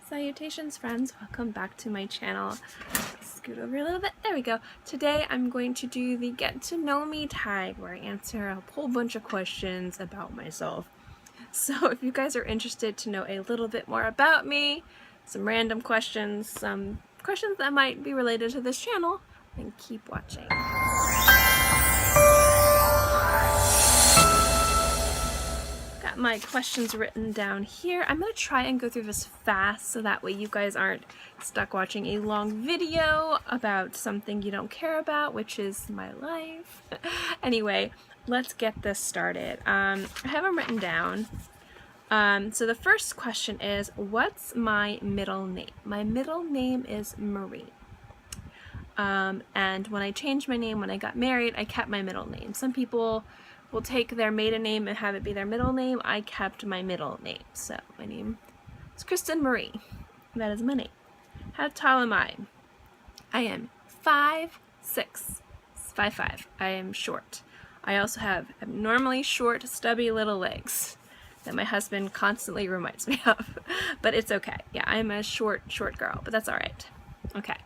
Salutations friends, welcome back to my channel. Scoot over a little bit, there we go. Today I'm going to do the get to know me tag where I answer a whole bunch of questions about myself. So if you guys are interested to know a little bit more about me, some random questions, some questions that might be related to this channel, then keep watching. Got my questions written down here. I'm going to try and go through this fast so that way you guys aren't stuck watching a long video about something you don't care about, which is my life. Anyway, let's get this started. I have them written down. So the first question is, what's my middle name? My middle name is Marie. And when I changed my name, when I got married, I kept my middle name. Some people will take their maiden name and have it be their middle name. I kept my middle name. So my name is Kristen Marie. That is my name. How tall am I? I am 5'6", 5'5". I am short. I also have abnormally short, stubby little legs that my husband constantly reminds me of. But it's okay. Yeah, I'm a short girl, but that's all right. Okay.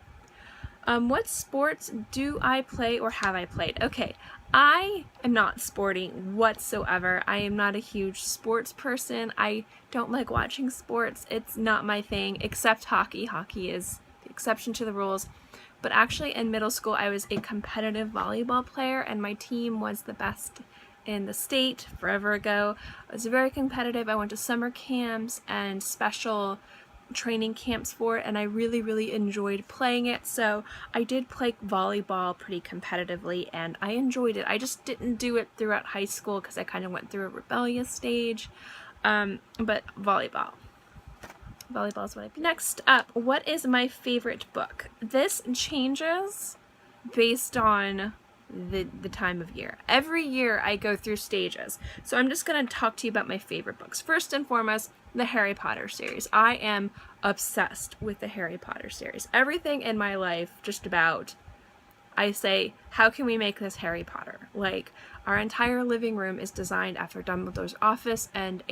What sports do I play or have I played? Okay, I am not sporty whatsoever. I am not a huge sports person. I don't like watching sports. It's not my thing, except hockey. Hockey is the exception to the rules. But actually in middle school, I was a competitive volleyball player and my team was the best in the state forever ago. I was very competitive. I went to summer camps and special training camps for it, and I really enjoyed playing it. So I did play volleyball pretty competitively and I enjoyed it. I just didn't do it throughout high school because I kind of went through a rebellious stage. But volleyball is what I do. Next up, what is my favorite book? This changes based on the time of year. Every year I go through stages. So I'm just going to talk to you about my favorite books. First and foremost, the Harry Potter series. I am obsessed with the Harry Potter series. Everything in my life, just about, I say, how can we make this Harry Potter? Like, our entire living room is designed after Dumbledore's office and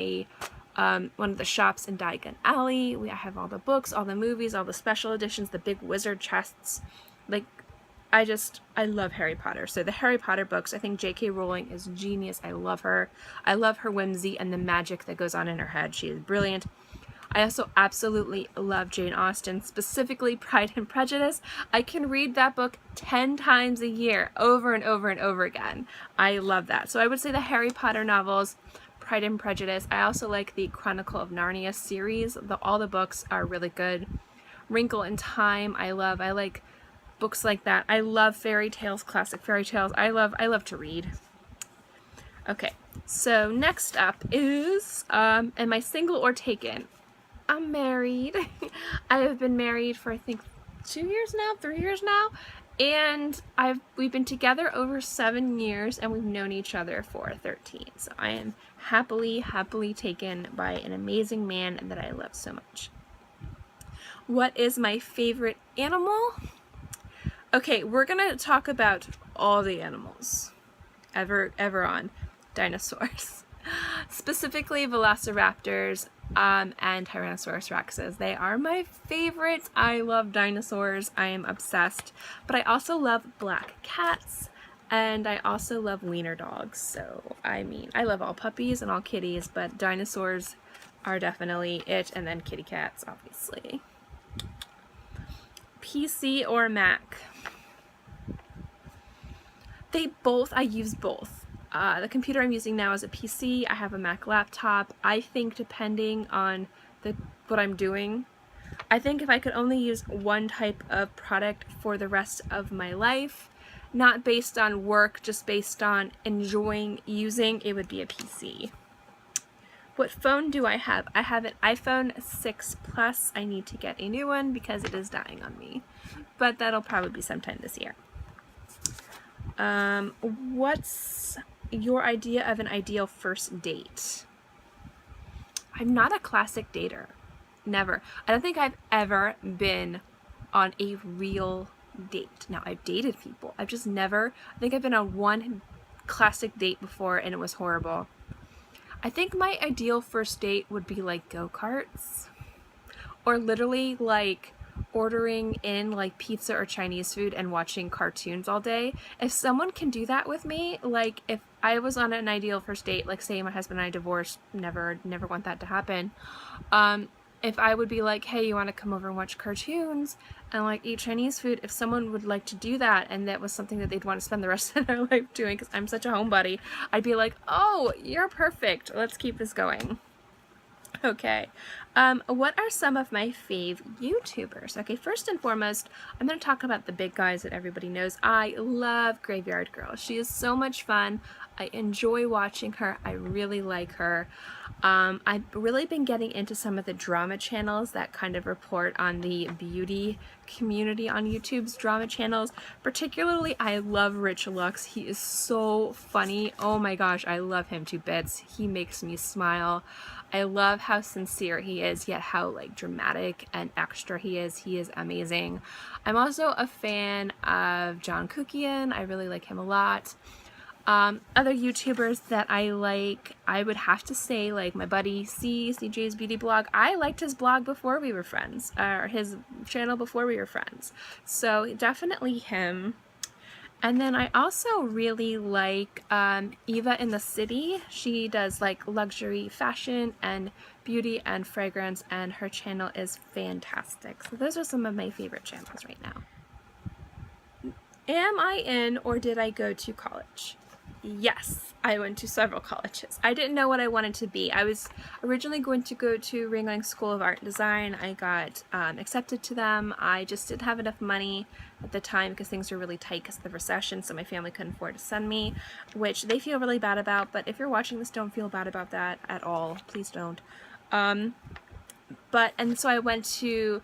one of the shops in Diagon Alley. I have all the books, all the movies, all the special editions, the big wizard chests. Like, I love Harry Potter. So the Harry Potter books, I think J.K. Rowling is genius. I love her. I love her whimsy and the magic that goes on in her head. She is brilliant. I also absolutely love Jane Austen, specifically Pride and Prejudice. I can read that book 10 times a year, over and over and over again. I love that. So I would say the Harry Potter novels, Pride and Prejudice. I also like the Chronicle of Narnia series. All the books are really good. Wrinkle in Time, I like books like that. I love fairy tales, classic fairy tales. I love to read. Okay, so next up is, am I single or taken? I'm married. I have been married for I think 3 years now, and we've been together over 7 years, and we've known each other for 13. So I am happily taken by an amazing man that I love so much. What is my favorite animal? Okay, we're gonna talk about all the animals ever on. Dinosaurs. Specifically velociraptors and Tyrannosaurus rexes. They are my favorites. I love dinosaurs. I am obsessed. But I also love black cats and I also love wiener dogs. So, I mean, I love all puppies and all kitties, but dinosaurs are definitely it, and then kitty cats, obviously. PC or Mac? I use both. The computer I'm using now is a PC. I have a Mac laptop. I think depending on what I'm doing, I think if I could only use one type of product for the rest of my life, not based on work, just based on enjoying using, it would be a PC. What phone do I have? I have an iPhone 6 Plus. I need to get a new one because it is dying on me, but that'll probably be sometime this year. What's your idea of an ideal first date? I'm not a classic dater. Never. I don't think I've ever been on a real date. Now, I've dated people. I've just never, I think I've been on one classic date before and it was horrible. I think my ideal first date would be like go-karts or literally like ordering in like pizza or Chinese food and watching cartoons all day. If someone can do that with me, like if I was on an ideal first date, like say my husband and I divorced, never want that to happen. If I would be like, hey, you want to come over and watch cartoons and like eat Chinese food, if someone would like to do that and that was something that they'd want to spend the rest of their life doing, because I'm such a homebody, I'd be like, oh, you're perfect. Let's keep this going. Okay, what are some of my fave YouTubers? Okay, first and foremost, I'm going to talk about the big guys that everybody knows. I love Graveyard Girl. She is so much fun. I enjoy watching her. I really like her. I've really been getting into some of the drama channels that kind of report on the beauty community on YouTube's drama channels. Particularly, I love Rich Lux. He is so funny. Oh my gosh, I love him to bits. He makes me smile. I love how sincere he is, yet how like dramatic and extra he is. He is amazing. I'm also a fan of John Kukian. I really like him a lot. Other YouTubers that I like, I would have to say like my buddy CJ's Beauty Blog. I liked his blog before we were friends, or his channel before we were friends. So definitely him. And then I also really like Eva in the City. She does like luxury fashion and beauty and fragrance, and her channel is fantastic. So those are some of my favorite channels right now. Am I in or did I go to college? Yes, I went to several colleges. I didn't know what I wanted to be. I was originally going to go to Ringling School of Art and Design. I got accepted to them. I just didn't have enough money at the time because things were really tight because of the recession, so my family couldn't afford to send me, which they feel really bad about, but if you're watching this, don't feel bad about that at all. Please don't. And so I went to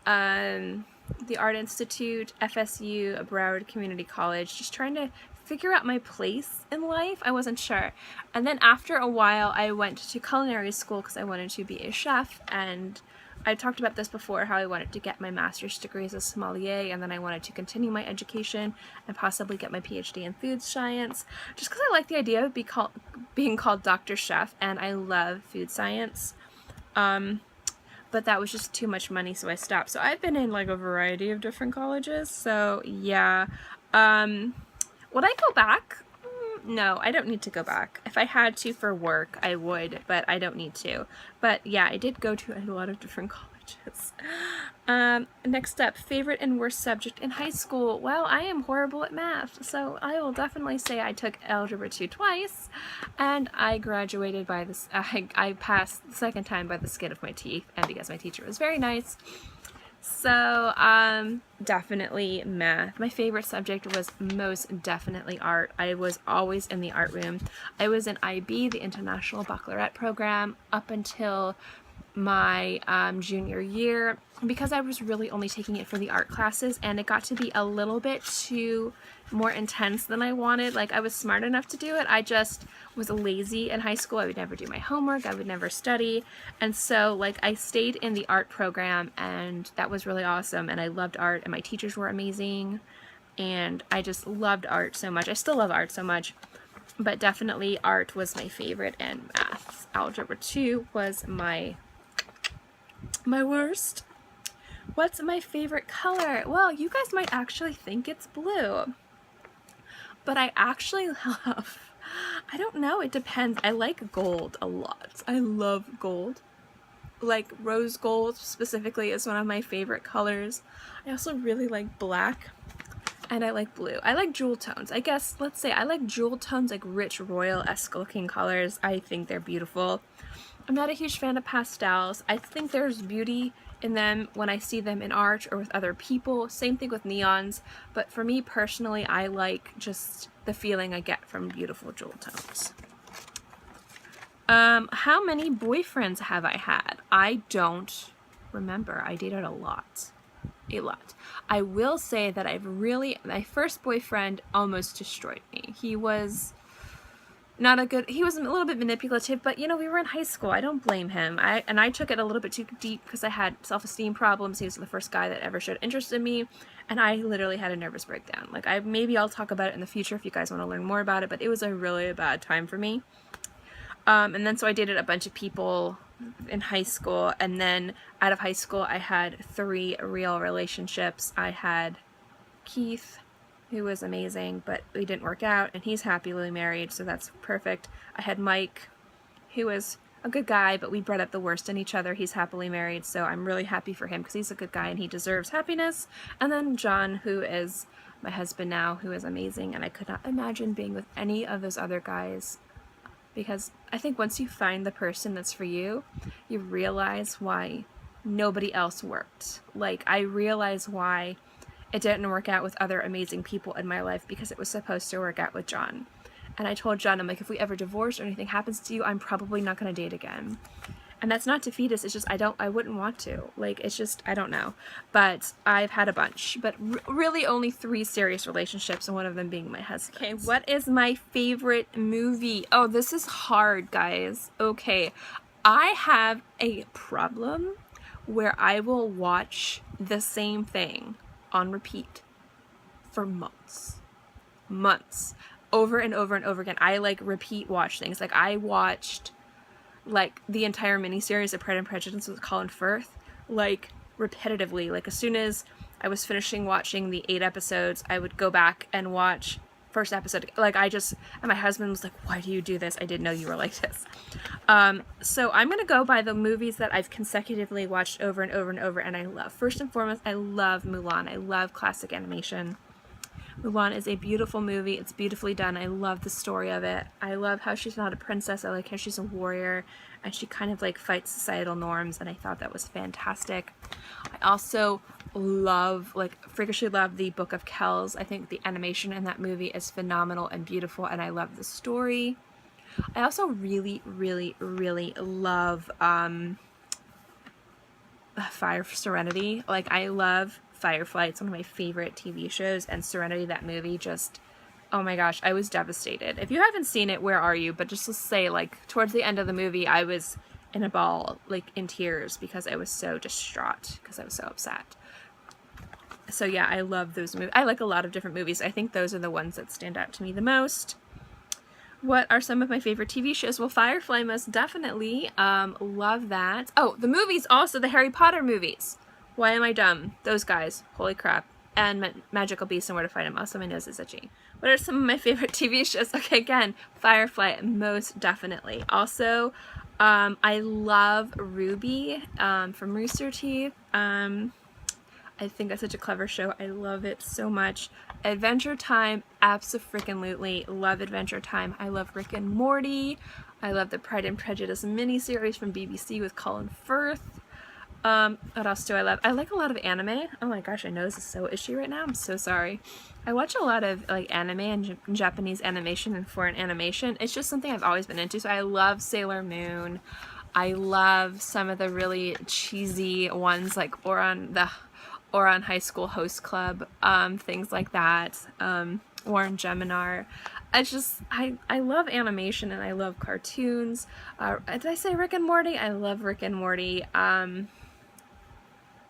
the Art Institute, FSU, Broward Community College, just trying to figure out my place in life. I wasn't sure. And then after a while, I went to culinary school because I wanted to be a chef, and I talked about this before, how I wanted to get my master's degree as a sommelier, and then I wanted to continue my education and possibly get my PhD in food science, just because I like the idea of being called Dr. Chef, and I love food science. But that was just too much money, so I stopped. So I've been in like a variety of different colleges, so yeah. Would I go back? No, I don't need to go back. If I had to for work, I would, but I don't need to. But yeah, I did go to a lot of different colleges. Next up, favorite and worst subject in high school. Well, I am horrible at math, so I will definitely say I took Algebra 2 twice, and I graduated by this. I passed the second time by the skin of my teeth, and because my teacher was very nice. So, definitely math. My favorite subject was most definitely art. I was always in the art room. I was in IB, the International Baccalaureate program, up until my junior year, because I was really only taking it for the art classes, and it got to be a little bit too more intense than I wanted. Like, I was smart enough to do it, I just was lazy in high school. I would never do my homework, I would never study, and so like I stayed in the art program, and that was really awesome, and I loved art, and my teachers were amazing, and I just loved art so much. I still love art so much, but definitely art was my favorite, and math. Algebra 2 was my worst. What's my favorite color? Well, you guys might actually think it's blue, but I actually love, I don't know, it depends. I like gold a lot. I love gold. Like rose gold specifically is one of my favorite colors. I also really like black, and I like blue. I like jewel tones. I guess, let's say I like jewel tones, like rich royal-esque looking colors. I think they're beautiful. I'm not a huge fan of pastels. I think there's beauty in them when I see them in art or with other people. Same thing with neons, but for me personally, I like just the feeling I get from beautiful jewel tones. How many boyfriends have I had? I don't remember. I dated a lot. A lot. I will say that my first boyfriend almost destroyed me. He was he was a little bit manipulative, but you know, we were in high school. I don't blame him. I took it a little bit too deep because I had self-esteem problems. He was the first guy that ever showed interest in me, and I literally had a nervous breakdown. Like, maybe I'll talk about it in the future if you guys want to learn more about it, but it was a really bad time for me. And then so I dated a bunch of people in high school, and then out of high school I had 3 real relationships. I had Keith, who was amazing, but we didn't work out, and he's happily married, so that's perfect. I had Mike, who was a good guy, but we brought up the worst in each other. He's happily married, so I'm really happy for him because he's a good guy and he deserves happiness. And then John, who is my husband now, who is amazing, and I could not imagine being with any of those other guys, because I think once you find the person that's for you, you realize why nobody else worked. Like, I realize why it didn't work out with other amazing people in my life, because it was supposed to work out with John. And I told John, I'm like, if we ever divorce or anything happens to you, I'm probably not going to date again. And that's not defeatist, it's just I wouldn't want to. Like, it's just, I don't know. But I've had a bunch, but really only 3 serious relationships, and one of them being my husband. Okay, what is my favorite movie? Oh, this is hard, guys. Okay, I have a problem where I will watch the same thing on repeat for months. Over and over and over again. I, like, repeat watch things. Like, I watched, like, the entire miniseries of Pride and Prejudice with Colin Firth, like, repetitively. Like, as soon as I was finishing watching the 8 episodes, I would go back and watch first episode. Like, and my husband was like, why do you do this? I didn't know you were like this. So I'm gonna go by the movies that I've consecutively watched over and over and over, and I love. First and foremost, I love Mulan. I love classic animation. Mulan is a beautiful movie. It's beautifully done. I love the story of it. I love how she's not a princess. I like how she's a warrior, and she kind of, like, fights societal norms, and I thought that was fantastic. I also love, like, freakishly love the Book of Kells. I think the animation in that movie is phenomenal and beautiful, and I love the story. I also really, really, really love Fire for Serenity. Like, I love Firefly. It's one of my favorite TV shows, and Serenity, that movie, just, oh my gosh, I was devastated. If you haven't seen it, where are you? But just to say, like, towards the end of the movie, I was in a ball, like, in tears, because I was so distraught, because I was so upset. So yeah, I love those movies. I like a lot of different movies. I think those are the ones that stand out to me the most. What are some of my favorite TV shows? Well, Firefly, most definitely. Love that. Oh, the movies also, the Harry Potter movies. Why Am I Dumb? Those guys. Holy crap. And Magical Beasts and Where to Find Them. Also, my nose is itchy. What are some of my favorite TV shows? Okay, again, Firefly, most definitely. Also, I love Ruby from Rooster Teeth. I think that's such a clever show. I love it so much. Adventure Time, abso-freaking-lutely love Adventure Time. I love Rick and Morty. I love the Pride and Prejudice miniseries from BBC with Colin Firth. What else do I love? I like a lot of anime. Oh my gosh, my nose is so itchy right now. I'm so sorry. I watch a lot of, like, anime and Japanese animation and foreign animation. It's just something I've always been into. So I love Sailor Moon. I love some of the really cheesy ones, like Ouran High School Host Club, things like that. Warren Geminar. I love animation, and I love cartoons. Did I say Rick and Morty? I love Rick and Morty.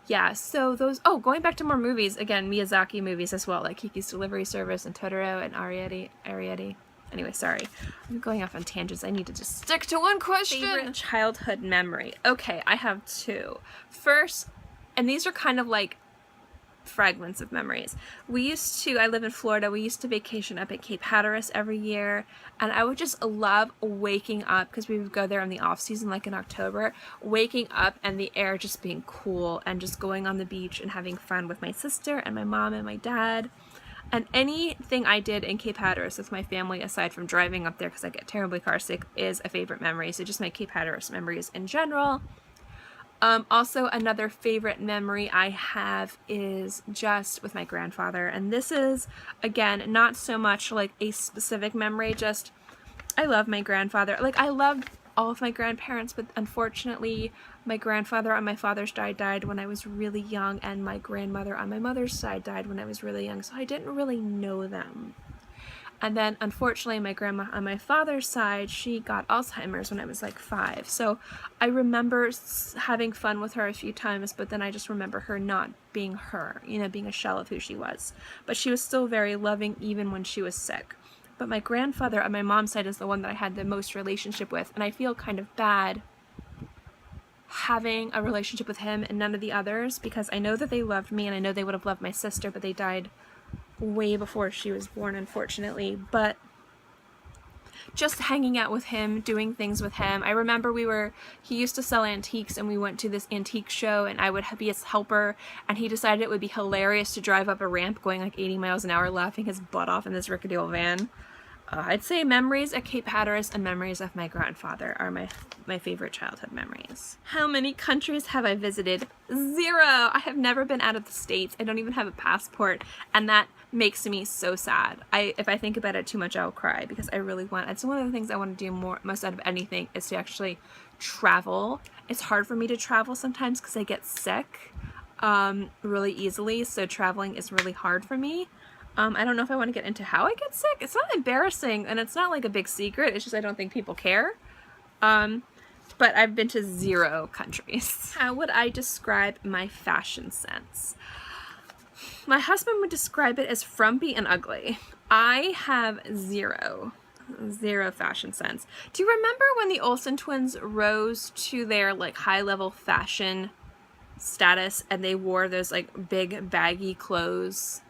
Yeah, so those, going back to more movies, again, Miyazaki movies as well, like Kiki's Delivery Service and Totoro and Arrietty. Anyway, sorry. I'm going off on tangents. I need to just stick to one question. Favorite childhood memory. Okay, I have 2. First, and these are kind of like fragments of memories. I live in Florida, we used to vacation up at Cape Hatteras every year, and I would just love waking up, because we would go there in the off season, like in October, waking up and the air just being cool, and just going on the beach and having fun with my sister and my mom and my dad. And anything I did in Cape Hatteras with my family, aside from driving up there because I get terribly car sick, is a favorite memory. So just my Cape Hatteras memories in general. Also, another favorite memory I have is just with my grandfather, and this is, again, not so much like a specific memory, just I love my grandfather. Like, I love all of my grandparents, but unfortunately my grandfather on my father's side died when I was really young, and my grandmother on my mother's side died when I was really young, so I didn't really know them. And then, unfortunately, my grandma on my father's side, she got Alzheimer's when I was like 5. So I remember having fun with her a few times, but then I just remember her not being her, being a shell of who she was. But she was still very loving even when she was sick. But my grandfather on my mom's side is the one that I had the most relationship with, and I feel kind of bad having a relationship with him and none of the others, because I know that they loved me and I know they would have loved my sister, but they died way before she was born, unfortunately. But just hanging out with him, doing things with him. I remember he used to sell antiques, and we went to this antique show, and I would be his helper, and he decided it would be hilarious to drive up a ramp going like 80 miles an hour, laughing his butt off in this rickety old van. I'd say memories at Cape Hatteras and memories of my grandfather are my favorite childhood memories. How many countries have I visited? 0! I have never been out of the States. I don't even have a passport, and that makes me so sad. If I think about it too much, I'll cry, because I really want, it's one of the things I want to do most out of anything, is to actually travel. It's hard for me to travel sometimes because I get sick really easily, so traveling is really hard for me. I don't know if I want to get into how I get sick. It's not embarrassing, and it's not like a big secret. It's just I don't think people care. But I've been to 0 countries. How would I describe my fashion sense? My husband would describe it as frumpy and ugly. I have 0 fashion sense. Do you remember when the Olsen twins rose to their like high-level fashion status and they wore those like big baggy clothes?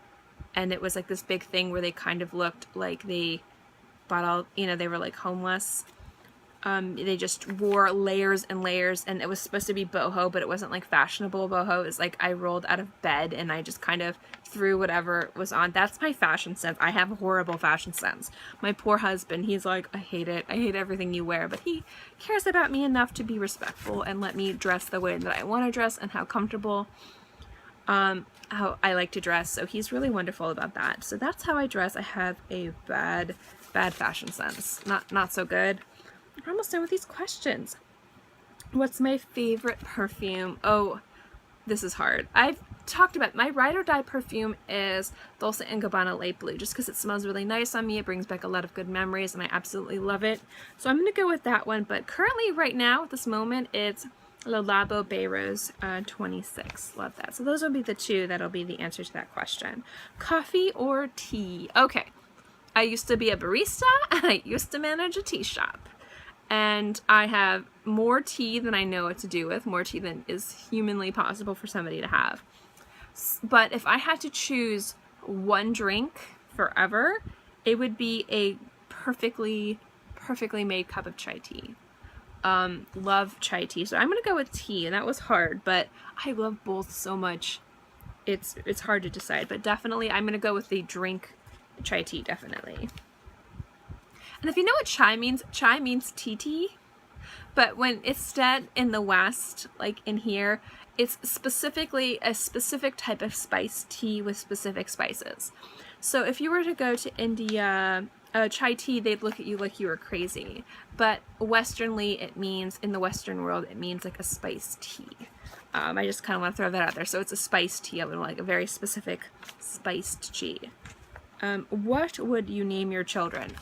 And it was like this big thing where they kind of looked like they bought all, they were like homeless. They just wore layers and layers, and it was supposed to be boho, but it wasn't like fashionable boho. It was like I rolled out of bed and I just kind of threw whatever was on. That's my fashion sense. I have a horrible fashion sense. My poor husband, he's like, I hate it. I hate everything you wear, but he cares about me enough to be respectful and let me dress the way that I want to dress and how comfortable how I like to dress, so he's really wonderful about that. So that's how I dress. I have a bad fashion sense. Not so good. We're almost done with these questions. What's my favorite perfume? Oh, this is hard. I've talked about my ride or die perfume is Dolce & Gabbana Light Blue, just because it smells really nice on me. It brings back a lot of good memories, and I absolutely love it. So I'm going to go with that one, but currently right now at this moment it's Le Labo Bay Rose 26. Love that. So those will be the 2 that'll be the answer to that question. Coffee or tea? Okay. I used to be a barista, and I used to manage a tea shop. And I have more tea than I know what to do with, more tea than is humanly possible for somebody to have. But if I had to choose one drink forever, it would be a perfectly made cup of chai tea. Love chai tea, so I'm gonna go with tea, and that was hard, but I love both so much. It's hard to decide, but definitely I'm gonna go with the drink chai tea, definitely. And if you know what chai means tea, but when it's said in the West, like in here, it's specifically a specific type of spiced tea with specific spices. So if you were to go to India, chai tea, they'd look at you like you were crazy. But Westernly, it means, in the Western world, it means like a spiced tea. I just kind of want to throw that out there. So it's a spiced tea. I would like a very specific spiced tea. What would you name your children?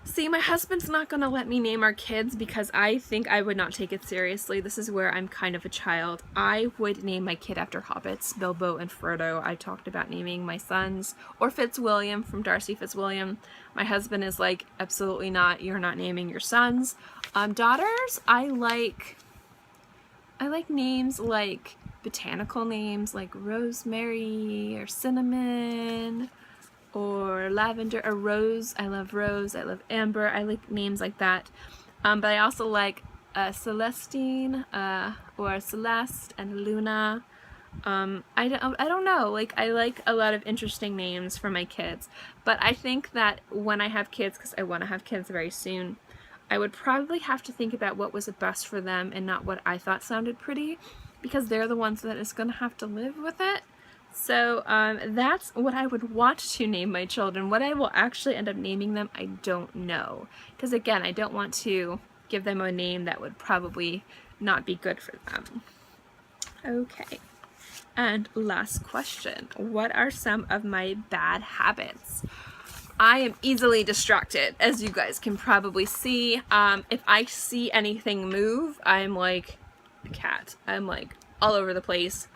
See, my husband's not going to let me name our kids because I think I would not take it seriously. This is where I'm kind of a child. I would name my kid after hobbits, Bilbo and Frodo. I talked about naming my sons, or Fitzwilliam from Darcy Fitzwilliam. My husband is like, absolutely not, you're not naming your sons. Daughters, I like names like botanical names like rosemary or cinnamon or lavender or rose. I love rose. I love amber. I like names like that. But I also like Celestine or Celeste and Luna. I don't know. Like, I like a lot of interesting names for my kids. But I think that when I have kids, because I want to have kids very soon, I would probably have to think about what was the best for them and not what I thought sounded pretty, because they're the ones that is going to have to live with it. So that's what I would want to name my children. What I will actually end up naming them, I don't know. Because again, I don't want to give them a name that would probably not be good for them. Okay. And last question. What are some of my bad habits? I am easily distracted, as you guys can probably see. If I see anything move, I'm like a cat. I'm like all over the place.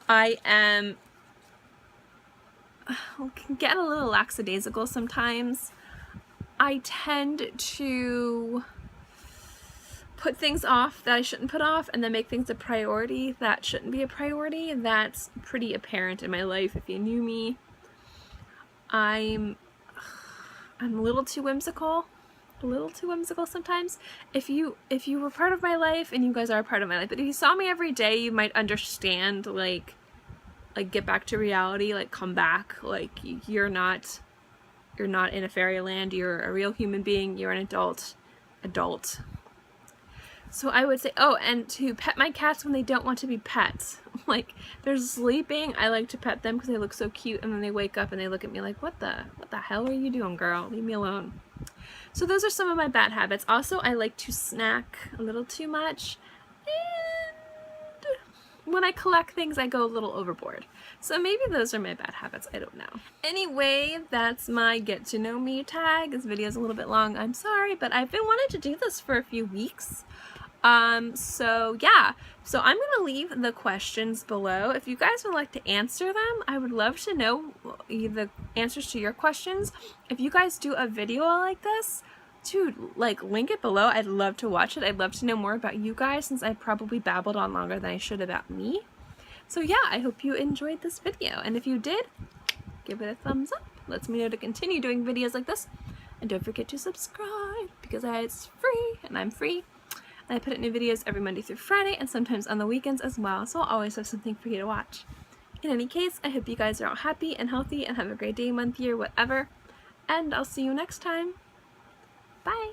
I am get a little lackadaisical sometimes. I tend to put things off that I shouldn't put off, and then make things a priority that shouldn't be a priority. That's pretty apparent in my life. If you knew me, I'm a little too whimsical. A little too whimsical sometimes. If you were part of my life, and you guys are a part of my life, but if you saw me every day, you might understand, like get back to reality, like come back, like you're not in a fairyland, you're a real human being, you're an adult. So I would say, oh, and to pet my cats when they don't want to be pets. Like, they're sleeping, I like to pet them because they look so cute, and then they wake up and they look at me like, what the hell are you doing, girl? Leave me alone. So those are some of my bad habits. Also, I like to snack a little too much, and when I collect things, I go a little overboard. So maybe those are my bad habits, I don't know. Anyway, that's my get to know me tag. This video is a little bit long, I'm sorry, but I've been wanting to do this for a few weeks. So yeah, so I'm gonna leave the questions below. If you guys would like to answer them, I would love to know the answers to your questions. If you guys do a video like this, to like link it below. I'd love to watch it. I'd love to know more about you guys, since I probably babbled on longer than I should about me. So yeah, I hope you enjoyed this video, and if you did, give it a thumbs up. Lets me know to continue doing videos like this, and don't forget to subscribe, because it's free, and I'm free. And I put out new videos every Monday through Friday, and sometimes on the weekends as well, so I'll always have something for you to watch. In any case, I hope you guys are all happy and healthy, and have a great day, month, year, whatever, and I'll see you next time. Bye!